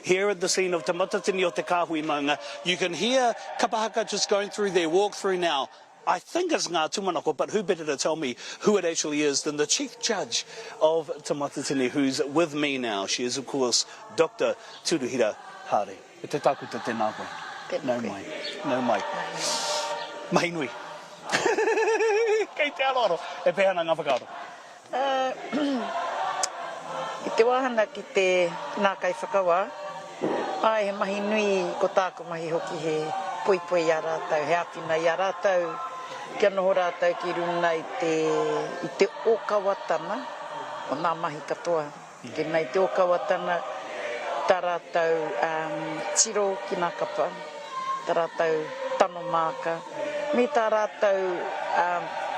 here at the scene of Te Matatini o te Kāhui Maunga. You can hear kapa haka just going through their walk through now. I think it's Ngā Tumanako, but who better to tell me who it actually is than the Chief Judge of Te Matatini, who's with me now. She is, of course, Dr. Turuhira Hare. E te tākuta tēnā koe. No mai. No mai. Mahi nui. Kei te aroro. E pēhana ngā whakaaro. I te wahana ki te nā kai whakawa, ai he mahi nui ko tāku mahi hoki he poipoi a rātau, he apina i a rātau, kia noho rātau ki runa i te okawatana o nā mahi katoa. Ki nei te okawatana, tā rātau tiro ki nā kapa, tā rātau tano māka, me tā rātau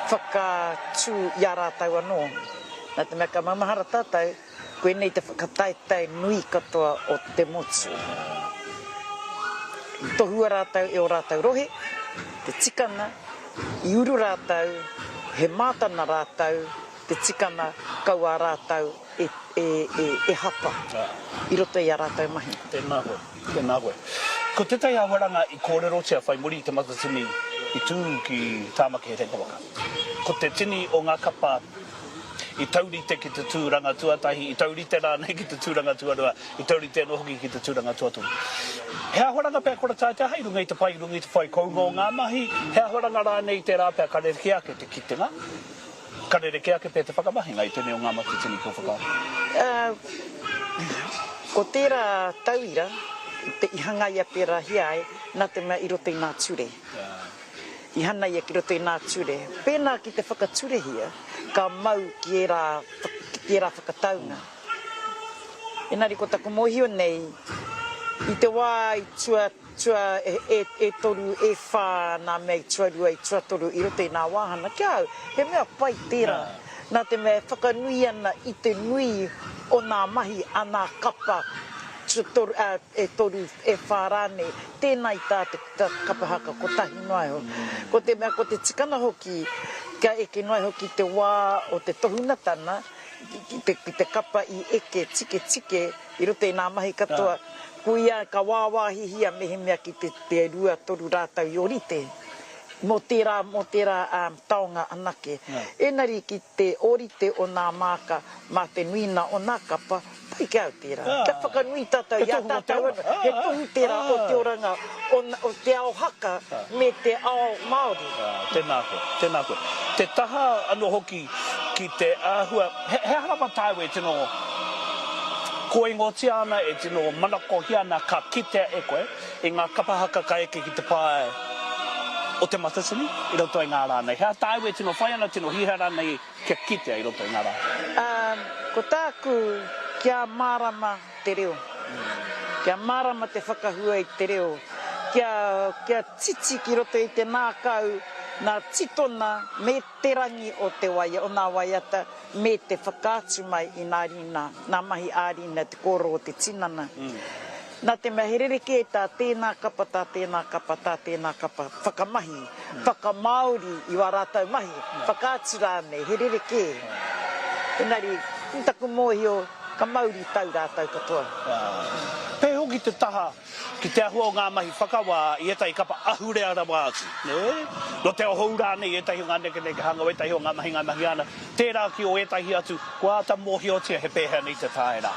whakatū i a rātau anō. Nā te mea ka mamahara tātou, koe nei te whakataitai nui katoa o te motu. I tohua rātau e o rātau rohe, te tikana, i uru rātau, he mātana rātau, te tikana kaua rātau e hapa, i roto i a rātau mahi. Tēnā koe, tēnā koe. Ko te tai awaranga i kōrero tia whai muri i te Matatini i tū ki tāmaki he tēkawaka. Ko te tini o ngā kapa i taurite ki te tūranga tuatahi, i taurite rānei ki te tūranga tuarua, i taurite no hoki ki te tūranga tuaturu. He ahoranga pēr kora tātia hei runga i te pai kaunga o ngā mahi, he ahoranga rānei te rā pēr karereke ake te kitenga, karereke ake pēr te whakamahinga i tēnei o ngā Matatini ko whakao. Ko tērā tauira, te ihanga ia pēra hiai, nā te mea i roto i nā ture. I hana ia ki roto i nā ture. Pēnā ki te whakature hia, ka mau ki e rā whakataunga. Enari ko taku mohio nei, i te wā i tua e toru e whā nā mea i tuarua i tuatoru i roto i nā wāhana. Kia au, he mea pai tērā. Nā te mea whakanui ana i te nui o nā mahi a nā kapa e toru e whārane, tēnei tā te kapa haka ko tahi noai ho. Ko te mea, ko te tikana hoki, ka eke noai hoki te wā o te tohunatana, ki te kapa i eke tike, i roto i nā mahi katoa, kuia ka wāwāhihia mehe mea ki te rua toru rātau i orite. Mō tērā taonga anake. Enari ki te orite o nā māka, mā te nuina o nā kapa, pai kia au tērā. Kia whakanui tātou, ia tātou ana, he tohu tērā o te oranga, o te ao haka me te ao Māori. Tēnā koe. Te taha anō hoki ki te āhua, he harapa tāu e tino koe ngoti ana, e tino manakohi ana ka kitea e koe, e ngā kapa haka ka eke ki te pae o te Matatini, i roto i ngā rānei. Hea tāu e tino whai ana, tino hiha rānei kia kitea i roto i ngā rānei. Ko tāku kia mārama te reo. Kia mārama te whakahua i te reo. Kia titi ki roto i te nākau, nā titona me te rangi o te waia, o nā waiata, me te whakātu mai i nā rina, nā mahi ārina, te koro o te tinana. Nā te mea herereke e tā tēnā kapa, whakamahi, whakamaori i wā rātau mahi, whakātu rānei, herereke. Enari, taku mōhio, ka mauri tau rātau katoa. Pē hoki te taha, ki te ahua o ngā mahi whakawa i etai kapa ahure ara wātu. No te ahou rānei etahi o ngā neke hanga o etahi o ngā mahi ana. Tērā ki o etahi atu, kua ata mōhio tia he pēhea nei te tāera.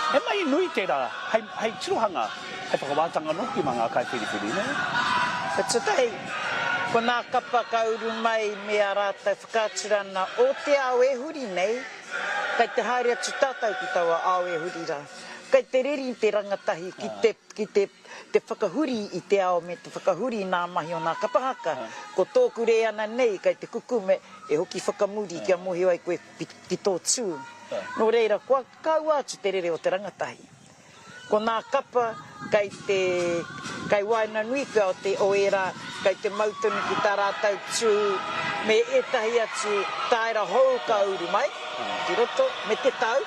He mai nui tērā, hei tirohanga, hei whakawātanga no ki mga kai whiriwhiri, ne? Katatei, ko nā kapa kauru mai mea rātau whakāturana o te ao e huri nei, kai te haere atu tātou ki taua ao e huri rā. Kai te reri te rangatahi ki te whakahuri i te ao me te whakahuri nā mahi o nā kapahaka. Ko tōku re ana nei, kai te kukume e hoki whakamuri kia mohi ai koe pito tū. No reira, kua kau atu te rere o te rangatahi. Ko nā kapa, kai waina nui kia o te oera, kai te mautunu ki tā rātau tū, me etahi atu tāera hou ka uru mai, ki roto, me te tau.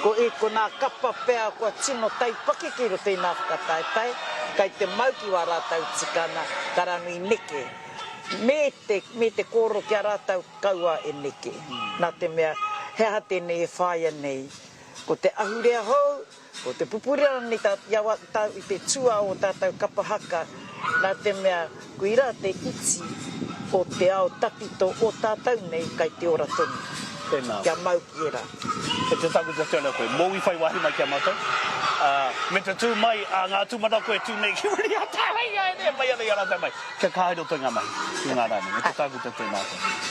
Ko nā kapa pēa kua tino taipake ki roto i nā whakataitai, kai te mauki wā rātau tikana, karanui neke. Me te koro kia rātau kaua e neke. Nā te mea, hea tēnei e whāia nei. Ko te ahurea hou, Ko te pupurira ni tā iawa tau I te tua o tātou kapa haka, nā te mea kuira te iti o te ao tapito o tātou nei kai te ora tonu. Tēnā. Kia mau ki era. E te taku te tēnā koe, mōi whai wahi mai kia mātou. Me te tū mai, ngā tūmata koe tū nei ki wari a tāwai ai ne, mai ana i ana tā mai. Kia kāhero tō ngā mai, i ngā rāne, me te taku te tēnā koe.